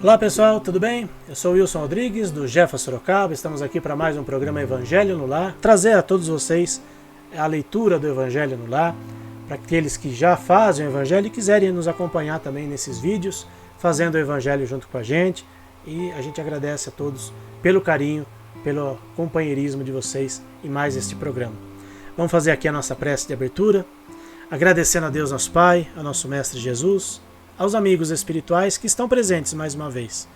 Olá pessoal, tudo bem? Eu sou Wilson Rodrigues do Jefa Sorocaba. Estamos aqui para mais um programa Evangelho no Lar. Trazer a todos vocês a leitura do Evangelho no Lar, para aqueles que já fazem o Evangelho e quiserem nos acompanhar também nesses vídeos, fazendo o Evangelho junto com a gente. E a gente agradece a todos pelo carinho, pelo companheirismo de vocês em mais este programa. Vamos fazer aqui a nossa prece de abertura, agradecendo a Deus nosso Pai, ao nosso Mestre Jesus, aos amigos espirituais que estão presentes mais uma vez,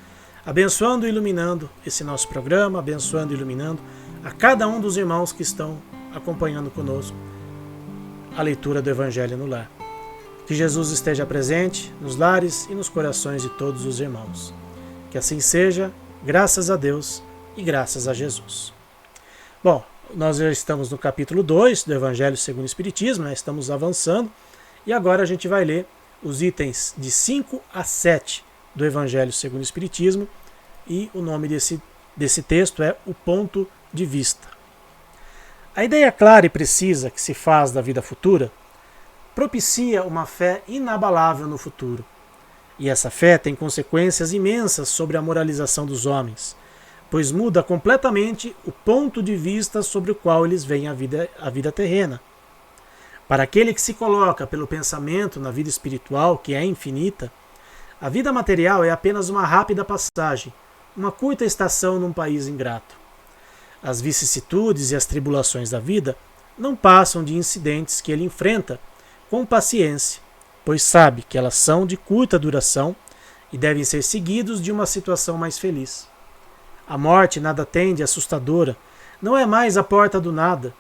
abençoando e iluminando esse nosso programa, abençoando e iluminando a cada um dos irmãos que estão acompanhando conosco a leitura do Evangelho no Lar. Que Jesus esteja presente nos lares e nos corações de todos os irmãos. Que assim seja, graças a Deus e graças a Jesus. Bom, nós já estamos no capítulo 2 do Evangelho segundo o Espiritismo, estamos avançando, e agora a gente vai ler os itens de 5 a 7 do Evangelho segundo o Espiritismo, e o nome desse texto é O Ponto de Vista. A ideia clara e precisa que se faz da vida futura propicia uma fé inabalável no futuro. E essa fé tem consequências imensas sobre a moralização dos homens, pois muda completamente o ponto de vista sobre o qual eles veem a vida terrena. Para aquele que se coloca pelo pensamento na vida espiritual, que é infinita, a vida material é apenas uma rápida passagem, uma curta estação num país ingrato. As vicissitudes e as tribulações da vida não passam de incidentes que ele enfrenta com paciência, pois sabe que elas são de curta duração e devem ser seguidos de uma situação mais feliz. A morte nada tem de assustadora, não é mais a porta do nada,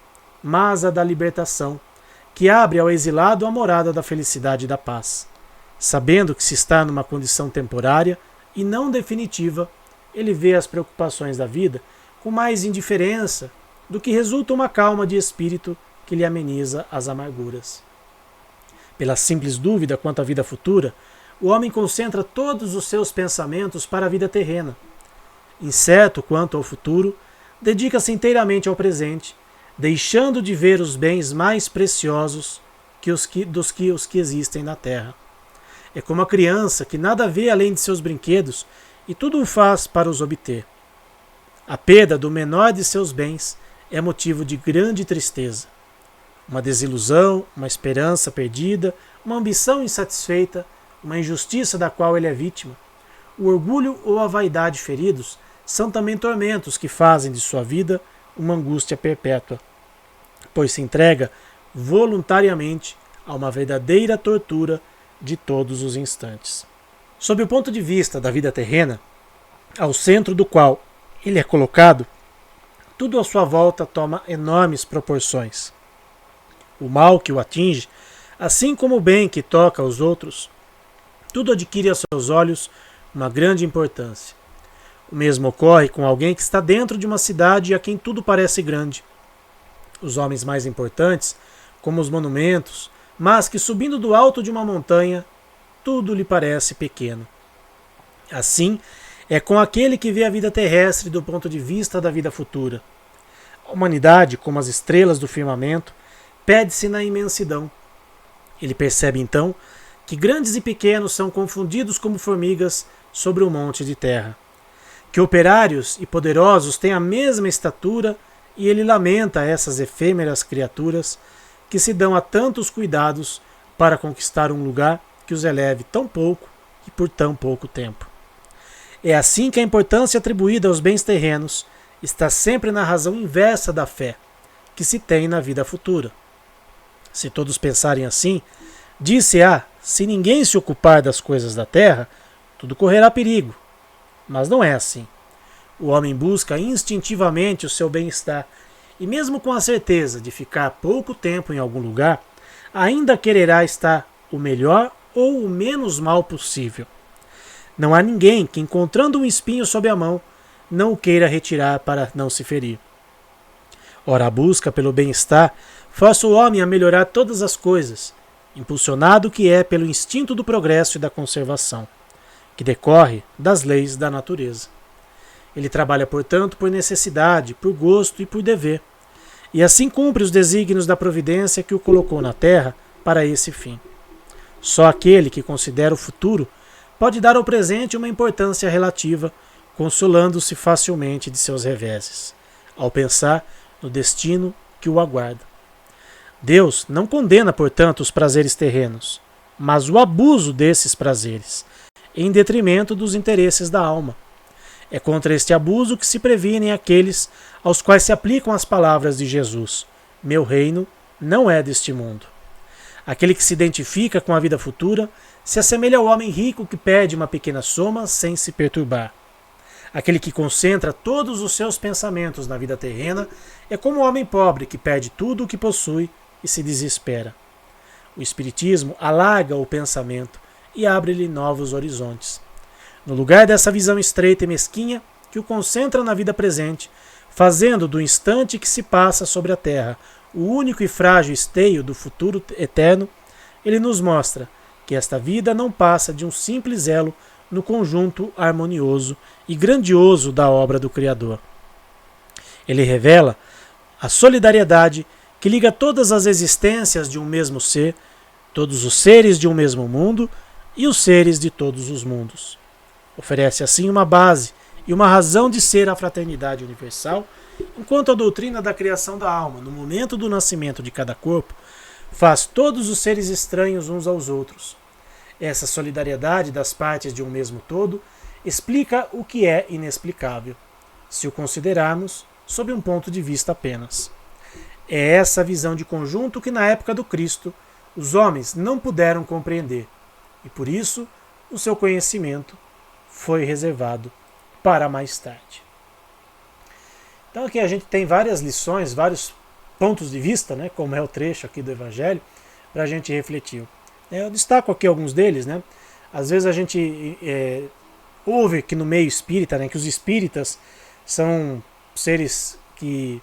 mas a da libertação, que abre ao exilado a morada da felicidade e da paz. Sabendo que se está numa condição temporária e não definitiva, ele vê as preocupações da vida com mais indiferença do que resulta uma calma de espírito que lhe ameniza as amarguras. Pela simples dúvida quanto à vida futura, o homem concentra todos os seus pensamentos para a vida terrena. Incerto quanto ao futuro, dedica-se inteiramente ao presente, deixando de ver os bens mais preciosos dos que existem na terra. É como a criança que nada vê além de seus brinquedos e tudo o faz para os obter. A perda do menor de seus bens é motivo de grande tristeza. Uma desilusão, uma esperança perdida, uma ambição insatisfeita, uma injustiça da qual ele é vítima. O orgulho ou a vaidade feridos são também tormentos que fazem de sua vida uma angústia perpétua, pois se entrega voluntariamente a uma verdadeira tortura de todos os instantes. Sob o ponto de vista da vida terrena, ao centro do qual ele é colocado, tudo à sua volta toma enormes proporções. O mal que o atinge, assim como o bem que toca aos outros, tudo adquire a seus olhos uma grande importância. O mesmo ocorre com alguém que está dentro de uma cidade e a quem tudo parece grande. Os homens mais importantes, como os monumentos, mas que subindo do alto de uma montanha, tudo lhe parece pequeno. Assim é com aquele que vê a vida terrestre do ponto de vista da vida futura. A humanidade, como as estrelas do firmamento, perde-se na imensidão. Ele percebe então que grandes e pequenos são confundidos como formigas sobre um monte de terra, que operários e poderosos têm a mesma estatura, e ele lamenta essas efêmeras criaturas que se dão a tantos cuidados para conquistar um lugar que os eleve tão pouco e por tão pouco tempo. É assim que a importância atribuída aos bens terrenos está sempre na razão inversa da fé que se tem na vida futura. Se todos pensarem assim, dir-se-á, se ninguém se ocupar das coisas da terra, tudo correrá perigo. Mas não é assim. O homem busca instintivamente o seu bem-estar e, mesmo com a certeza de ficar pouco tempo em algum lugar, ainda quererá estar o melhor ou o menos mal possível. Não há ninguém que, encontrando um espinho sob a mão, não o queira retirar para não se ferir. Ora, a busca pelo bem-estar força o homem a melhorar todas as coisas, impulsionado que é pelo instinto do progresso e da conservação, que decorre das leis da natureza. Ele trabalha, portanto, por necessidade, por gosto e por dever, e assim cumpre os desígnios da providência que o colocou na terra para esse fim. Só aquele que considera o futuro pode dar ao presente uma importância relativa, consolando-se facilmente de seus reveses, ao pensar no destino que o aguarda. Deus não condena, portanto, os prazeres terrenos, mas o abuso desses prazeres, em detrimento dos interesses da alma. É contra este abuso que se previnem aqueles aos quais se aplicam as palavras de Jesus: meu reino não é deste mundo. Aquele que se identifica com a vida futura se assemelha ao homem rico que pede uma pequena soma sem se perturbar. Aquele que concentra todos os seus pensamentos na vida terrena é como o homem pobre que perde tudo o que possui e se desespera. O Espiritismo alarga o pensamento e abre-lhe novos horizontes. No lugar dessa visão estreita e mesquinha que o concentra na vida presente, fazendo do instante que se passa sobre a terra o único e frágil esteio do futuro eterno, ele nos mostra que esta vida não passa de um simples elo no conjunto harmonioso e grandioso da obra do Criador. Ele revela a solidariedade que liga todas as existências de um mesmo ser, todos os seres de um mesmo mundo e os seres de todos os mundos. Oferece assim uma base e uma razão de ser à fraternidade universal, enquanto a doutrina da criação da alma, no momento do nascimento de cada corpo, faz todos os seres estranhos uns aos outros. Essa solidariedade das partes de um mesmo todo explica o que é inexplicável, se o considerarmos sob um ponto de vista apenas. É essa visão de conjunto que na época do Cristo os homens não puderam compreender, e por isso o seu conhecimento foi reservado para mais tarde. Então aqui a gente tem várias lições, vários pontos de vista, né, como é o trecho aqui do Evangelho, para a gente refletir. Eu destaco aqui alguns deles. Né? Às vezes a gente ouve que no meio espírita, né, que os espíritas são seres que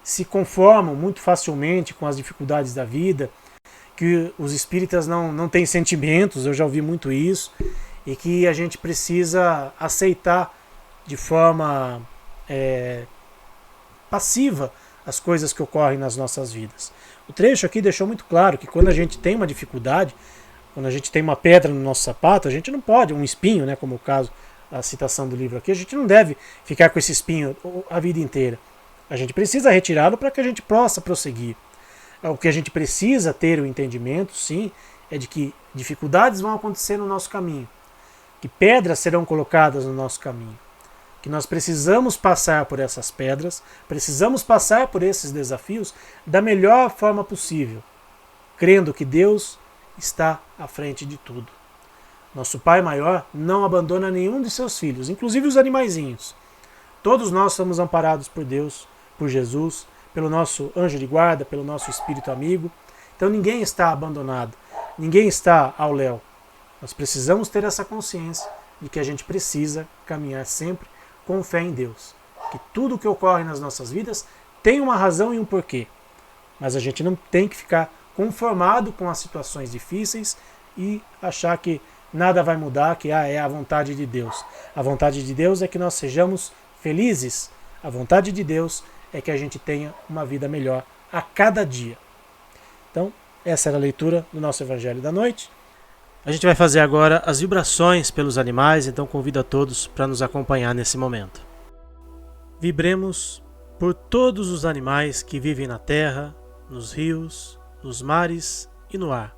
se conformam muito facilmente com as dificuldades da vida, que os espíritas não têm sentimentos, eu já ouvi muito isso, e que a gente precisa aceitar de forma passiva as coisas que ocorrem nas nossas vidas. O trecho aqui deixou muito claro que quando a gente tem uma dificuldade, quando a gente tem uma pedra no nosso sapato, a gente não pode, um espinho, né, como o caso, a citação do livro aqui, a gente não deve ficar com esse espinho a vida inteira. A gente precisa retirá-lo para que a gente possa prosseguir. O que a gente precisa ter o entendimento, sim, é de que dificuldades vão acontecer no nosso caminho, que pedras serão colocadas no nosso caminho, que nós precisamos passar por essas pedras, precisamos passar por esses desafios da melhor forma possível, crendo que Deus está à frente de tudo. Nosso Pai Maior não abandona nenhum de seus filhos, inclusive os animaizinhos. Todos nós somos amparados por Deus, por Jesus, pelo nosso anjo de guarda, pelo nosso espírito amigo. Então ninguém está abandonado, ninguém está ao léu. Nós precisamos ter essa consciência de que a gente precisa caminhar sempre com fé em Deus. Que tudo o que ocorre nas nossas vidas tem uma razão e um porquê. Mas a gente não tem que ficar conformado com as situações difíceis e achar que nada vai mudar, que é a vontade de Deus. A vontade de Deus é que nós sejamos felizes. A vontade de Deus é que a gente tenha uma vida melhor a cada dia. Então, essa era a leitura do nosso Evangelho da noite. A gente vai fazer agora as vibrações pelos animais, então convido a todos para nos acompanhar nesse momento. Vibremos por todos os animais que vivem na terra, nos rios, nos mares e no ar.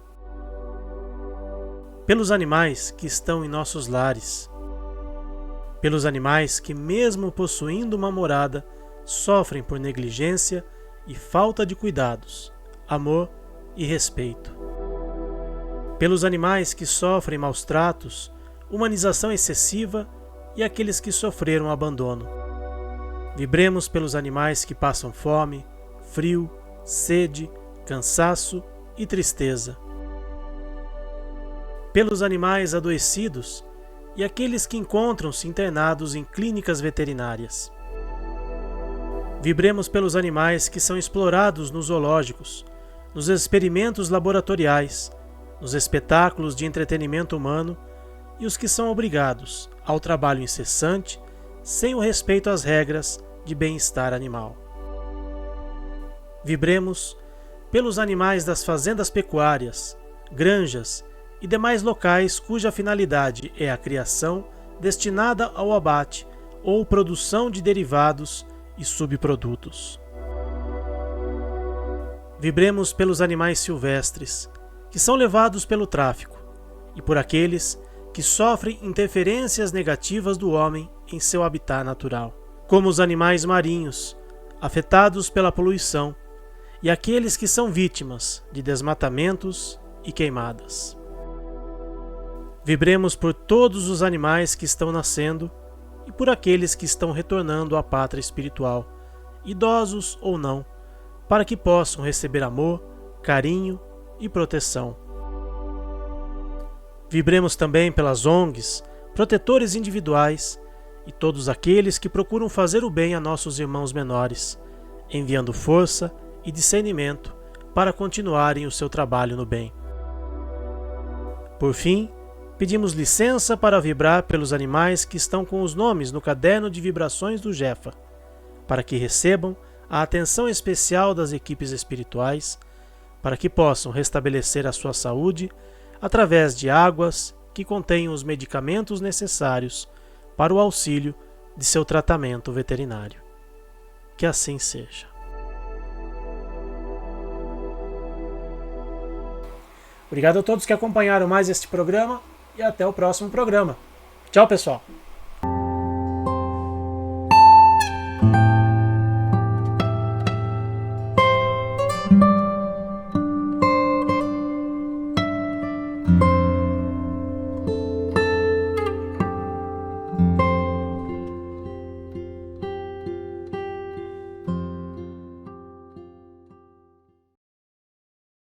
Pelos animais que estão em nossos lares. Pelos animais que, mesmo possuindo uma morada, sofrem por negligência e falta de cuidados, amor e respeito. Pelos animais que sofrem maus tratos, humanização excessiva e aqueles que sofreram abandono. Vibremos pelos animais que passam fome, frio, sede, cansaço e tristeza. Pelos animais adoecidos e aqueles que encontram-se internados em clínicas veterinárias. Vibremos pelos animais que são explorados nos zoológicos, nos experimentos laboratoriais, nos espetáculos de entretenimento humano e os que são obrigados ao trabalho incessante sem o respeito às regras de bem-estar animal. Vibremos pelos animais das fazendas pecuárias, granjas e demais locais cuja finalidade é a criação destinada ao abate ou produção de derivados e subprodutos. Vibremos pelos animais silvestres, que são levados pelo tráfico, e por aqueles que sofrem interferências negativas do homem em seu habitat natural, como os animais marinhos, afetados pela poluição, e aqueles que são vítimas de desmatamentos e queimadas. Vibremos por todos os animais que estão nascendo e por aqueles que estão retornando à pátria espiritual, idosos ou não, para que possam receber amor, carinho e proteção. Vibremos também pelas ONGs, protetores individuais e todos aqueles que procuram fazer o bem a nossos irmãos menores, enviando força e discernimento para continuarem o seu trabalho no bem. Por fim, pedimos licença para vibrar pelos animais que estão com os nomes no caderno de vibrações do Jefa, para que recebam a atenção especial das equipes espirituais, para que possam restabelecer a sua saúde através de águas que contenham os medicamentos necessários para o auxílio de seu tratamento veterinário. Que assim seja. Obrigado a todos que acompanharam mais este programa e até o próximo programa. Tchau, pessoal!